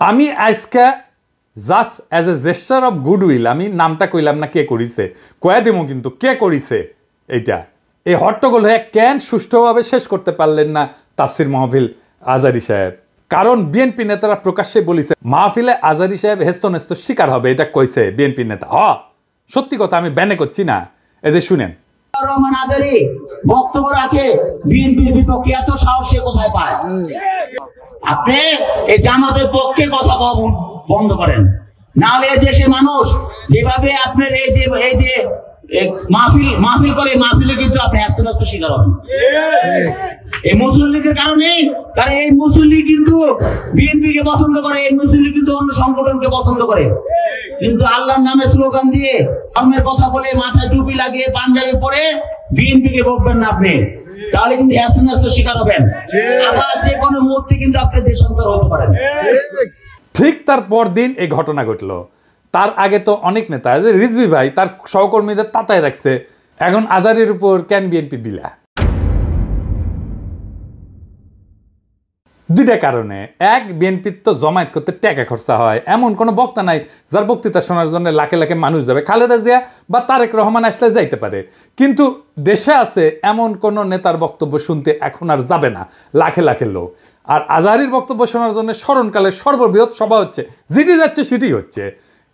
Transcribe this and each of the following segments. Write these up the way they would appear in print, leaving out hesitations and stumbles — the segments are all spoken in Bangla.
আমি আজকে just as a gesture of goodwill আমি নামটা কইলাম না কে করিছে কয়া দেবো কিন্তু কে করিছে এইটা এই হট্টগোল হয়ে কেন সুষ্ঠুভাবে শেষ করতে পারলেন না তাফসির মাহফিল আজারি সাহেব কারণ বিএনপি নেতারা প্রকাশ্যে বলিছে মাহফিলে আজারি সাহেব হেস্তনেস্ত শিকার হবে এটা কইছে বিএনপি নেতা সত্যি কথা আমি ব্যানে করছি না এই যে শুনেন রহমান আজারি বক্তব্য রাখে বিএনপির বিপক্ষে এত সাহস সে কোথায় পায় আপনি এই জামাতের পক্ষে কথা বন্ধ করেন নাহলে এই দেশের মানুষ যেভাবে আপনার এই যে মাহফিল করে মাহফিলে কিন্তু আপনি আস্তে শিকার হবেন এই মুসলিম লীগের কারণে কারণ এই মুসলিম লীগ কিন্তু বিএনপিকে পছন্দ করে এই মুসলিম লীগ কিন্তু অন্য সংগঠনকে পছন্দ করে কিন্তু আল্লাহর নামে স্লোগান দিয়ে ধর্মের কথা বলে মাথায় টুপি লাগিয়ে পাঞ্জাবি পরে বিএনপিকে বকবেন না আপনি তাহলে কিন্তু আস্তে শিকার হবেন আবার যে কোনো মুহূর্তে কিন্তু আপনি দেশান্তর হতে পারেন ঠিক তার পরদিন এই ঘটনা ঘটলো তার আগে তো অনেক নেতা রিজভী ভাই তার সহকর্মীদের তাতায় রাখছে এখন আজারির উপর কেন বিএনপি বিলা দুইটা কারণে এক বিএনপির তো জমায়েত করতে টাকা খরচা হয় এমন কোনো বক্তা নাই যার বক্তৃতা শোনার জন্য লাখে লাখে মানুষ যাবে খালেদা জিয়া বা তারেক রহমান আসলে যাইতে পারে কিন্তু দেশে আছে এমন কোন নেতার বক্তব্য শুনতে এখন আর যাবে না লাখে লাখে লোক আর আজারির বক্তব্য শোনার জন্য স্মরণকালে সর্ববৃহৎ সভা হচ্ছে যেটি যাচ্ছে সেটি হচ্ছে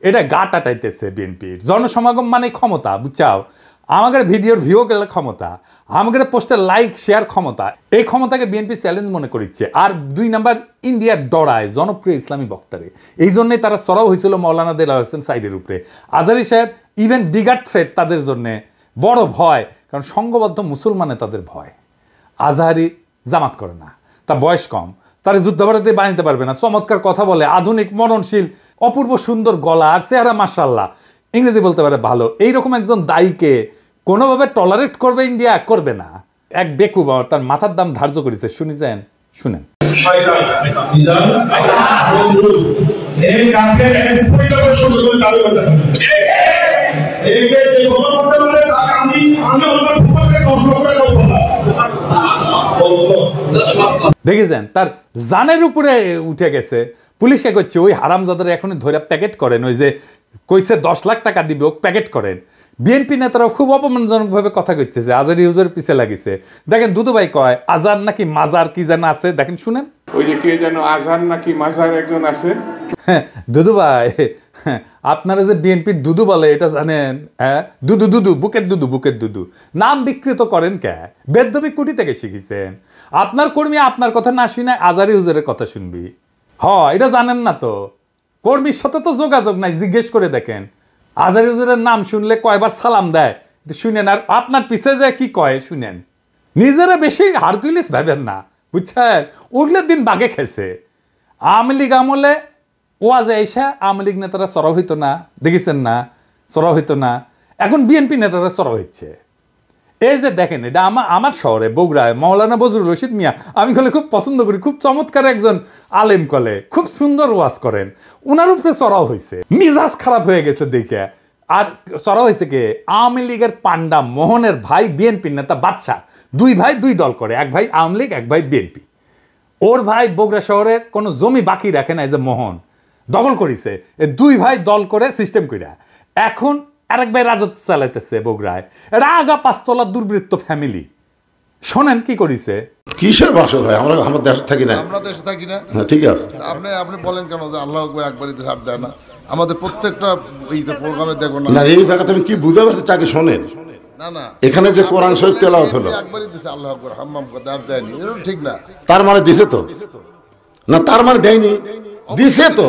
এটা গা টাটাইতেছে বিএনপির জনসমাগম মানে ক্ষমতা বুঝছাও আমাদের ভিডিওর ভিউ গেলে ক্ষমতা আমাদের পোস্টের লাইক শেয়ার ক্ষমতা এই ক্ষমতাকে বিএনপি চ্যালেঞ্জ মনে করছে আর দুই নাম্বার ইন্ডিয়ার ডরায় জনপ্রিয় ইসলামী বক্তারে এই জন্যই তারা চড়াও হয়েছিল মৌলানা দেলাওয়ার হোসেন সাইদের উপরে আজারি সাহেব ইভেন বিগার থ্রেট তাদের জন্য বড় ভয় কারণ সংঘবদ্ধ মুসলমানে তাদের ভয় আজহারি জামাত করে না তার বয়স কম তারা যুদ্ধাপরাধী বানাইতে পারবে না চমৎকার কথা বলে আধুনিক মননশীল অপূর্ব সুন্দর গলা আর চেহারা মাশাআল্লাহ ইংরেজি বলতে পারে ভালো এইরকম একজন দায়ীকে কোনোভাবে টলারেট করবে ইন্ডিয়া করবে না এক বেকুব তার মাথার দাম ধার্য করেছে শুনেছেন শুনেন দেখেছেন তার জানের উপরে উঠে গেছে পুলিশকে করছে ওই হারামজাদার এখনই ধরে প্যাকেট করেন ওই যে কইছে 10 লাখ টাকা দিবে ও প্যাকেট করেন বিএনপি নেতারাও খুব অপমানজনকভাবে কথা কইছে যে আজারি হুজুর পিছে লাগিছে দেখেন দুদু ভাই কয় আজার নাকি মাজার কি যেন আছে দেখেন শুনেন ওই যে কে যেন আজার নাকি মাজার একজন আছে দুদু ভাই আপনারা যে বিএনপির দুদু বলে এটা জানেন হ্যাঁ দুদু বুকের দুদু নাম বিকৃত করেন কে বেদবি কুটি থেকে শিখেছেন আপনার কর্মী আপনার কথা না শুনে আজারি হুজুরের কথা শুনবি এটা জানেন না তো কর্মীর সাথে তো যোগাযোগ নাই জিজ্ঞেস করে দেখেন আজারি হুজুরের নাম শুনলে কয়বার সালাম দেয় শুনেন আর আপনার পিছে যায় কি কয় শুনেন নিজেরা বেশি হারকুলিস ভাবেন না বুঝছেন উগলের দিন বাগে খেয়েছে আওয়ামী লীগ আমলে ওয়াজে আইসা আওয়ামী লীগ নেতারা চড়াও হইতো না দেখেছেন না চড়াও হইতো না এখন বিএনপি নেতারা চড়াও হচ্ছে এই যে দেখেন এটা আমার শহরে বগুড়ায় মৌলানা বজরুল রশিদ মিয়া আমি কলে খুব পছন্দ করি খুব চমৎকার একজন আলেম কলে খুব সুন্দর ওয়াজ করেন ওনার উপরে চড়াও হয়েছে মিজাজ খারাপ হয়ে গেছে দেখে আর চড়াও হয়েছে কে আওয়ামী লীগের পান্ডা মোহনের ভাই বিএনপি নেতা বাদশা দুই ভাই দুই দল করে এক ভাই আওয়ামী লীগ এক ভাই বিএনপি ওর ভাই বগুড়া শহরের কোনো জমি বাকি রাখে না এই যে মোহন দখল করেছে দুই ভাই দল করে সিস্টেম কইরা এখন আরেক ভাই রাজত্ব চালাইতেছে বগুড়ায় এটা আগা পাঁচতলা দুর্বৃত্ত ফ্যামিলি শোনেন কি করিছে কিসের ভাষা ভাই আমরা আমাদের দেশে থাকি না আমরা দেশে থাকি না ঠিক আছে আপনি বলেন কেন যে আল্লাহু আকবার একবারই ছাড় দেয় না আমাদের প্রত্যেকটা এই প্রোগ্রামে দেখো না এই জায়গাতে আমি কি বুঝতে পারছি চাকে শোনেন না এখানে যে কোরআন শরীফ তেলাওয়াত হলো একবারই দিছে আল্লাহু আকবার হাম্মাম করতে আর দেয়নি এটা ঠিক না তার মানে দিছে তো না তার মানে দেয়নি দিছে তো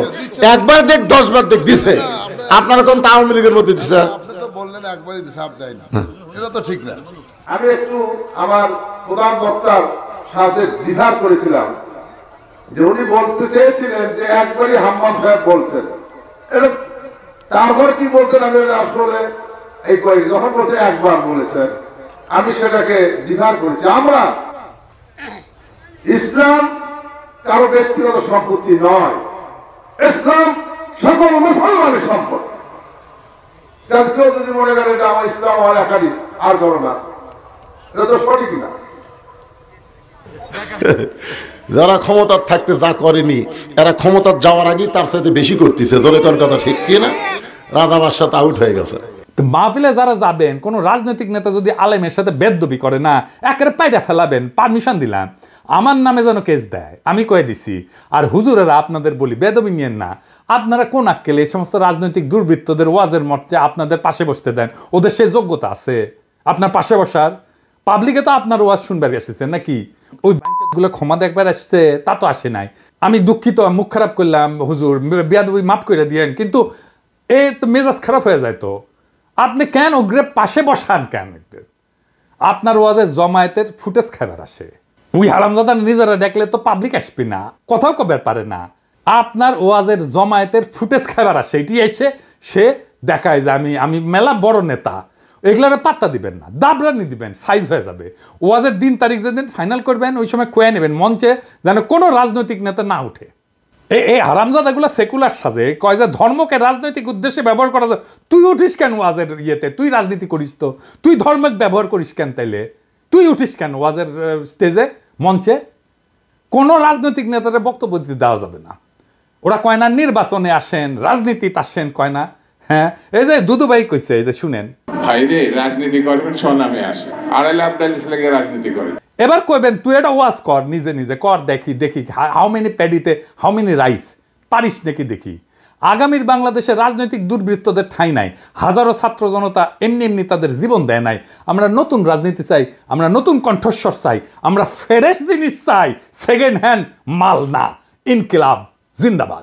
একবার দেখ 10 বার দেখ দিছে আপনারা কোন আওয়ামী লীগের মধ্যে দিছে আপনি তো বললেন একবারই দিছে আর দেয় না এটা তো ঠিক না আমি একটু আমার প্রধান বক্তার সাথে দ্বিধা করেছিলাম যে উনি বলতে চেয়েছিলেন যে একবারই হাম্মাম সাহেব বলছেন এটা তারপর কি বলছেন আমি আসলে এই করি যখন বলছে একবার বলেছেন আমি সেটাকে দ্বিধা করেছি আমরা ইসলাম কারো ব্যক্তিগত সম্পত্তি নয় ইসলাম সকল মুসলমানের সম্পত্তি কেউ যদি মনে করেন এটা আমার ইসলাম আমার একাধিক আর করো না এটা তো সঠিক না যারা ক্ষমতার থাকতে যা করেনি এরা ক্ষমতার যাওয়ার আগেই তার সাথে বেশি করতেছে। ধরে কোন কথা ঠিক কি না? রাধাবার সাথে আউট হয়ে গেছে। মাহফিলে যারা যাবেন, কোন রাজনৈতিক নেতা যদি আলেমের সাথে বেদবি করে না, একেবারে পায়দা ফেলাবেন, পারমিশন দিলাম, আমার নামে যেন কেস দেয়, আমি কয়ে দিছি। আর হুজুরেরা আপনাদের বলি, বেদবি নিয়েন না। আপনারা কোন আক্কেলে এই সমস্ত রাজনৈতিক দুর্বৃত্তদের ওয়াজের মঞ্চে আপনাদের পাশে বসতে দেন? ওদের সেই যোগ্যতা আছে আপনার পাশে বসার? পাবলিকে তো আপনার ওয়াজ শুনবার এসেছেন নাকি? ওই বাঞ্চাতগুলো ক্ষমা দেখবার আসছে, তা তো আসে নাই। আমি দুঃখিত, মুখ খারাপ করলাম, হুজুর বেয়াদবি মাফ করে দিয়েন, কিন্তু এ তো মেজাজ খারাপ হয়ে যায়। তো আপনি কেন ওগ্রে পাশে বসান কেন? আপনার ওয়াজের জমায়েতের ফুটেজ খাবার আসে, ওই হারামজাদা নিজেরা দেখলে তো পাবলিক আসবে না, কথাও কবার পারে না। আপনার ওয়াজের জমায়েতের ফুটেজ খাবার আসে, এটি এসে সে দেখায় যে আমি মেলা বড় নেতা। এগুলোর পাত্তা দিবেন না, দাবরানি দিবেন, সাইজ হয়ে যাবে। ওয়াজের দিন তারিখ যেদিন ফাইনাল করবেন ওই সময় কয়ে নেবেন মঞ্চে, যেন কোনো রাজনৈতিক নেতা না উঠে। এই হারামজাদাগুলো সেকুলার সাজে, কয় যে ধর্মকে রাজনৈতিক উদ্দেশ্যে ব্যবহার করা যায়। তুই উঠিস কেন ওয়াজের ইয়েতে? তুই রাজনীতি করিস তো, তুই ধর্মকে ব্যবহার করিস কেন? তাইলে তুই উঠিস কেন ওয়াজের স্টেজে, মঞ্চে? কোনো রাজনৈতিক নেতাদের বক্তব্য দিতে দেওয়া যাবে না। ওরা কয় না নির্বাচনে আসেন, রাজনীতিতে আসেন, কয় না। হ্যাঁ, এই যে দুদু ভাই কইছে, এই যে শুনেন, ভাইরে রাজনীতি করবেন স্বনামে আসে, আড়াই লাখ লাগে রাজনীতি করেন। এবার কইবেন তুই এটা ওয়াজ কর, নিজে নিজে কর, দেখি দেখি হাউ মেনি প্যাডিতে হাউ মেনি রাইস, পারিস নাকি দেখি। আগামীর বাংলাদেশে রাজনৈতিক দুর্বৃত্তদের ঠাঁই নাই। হাজারো ছাত্র জনতা এমনি এমনি তাদের জীবন দেয় নাই। আমরা নতুন রাজনীতি চাই, আমরা নতুন কণ্ঠস্বর চাই, আমরা ফ্রেশ জিনিস চাই, সেকেন্ড হ্যান্ড মাল না। ইনকিলাব জিন্দাবাদ।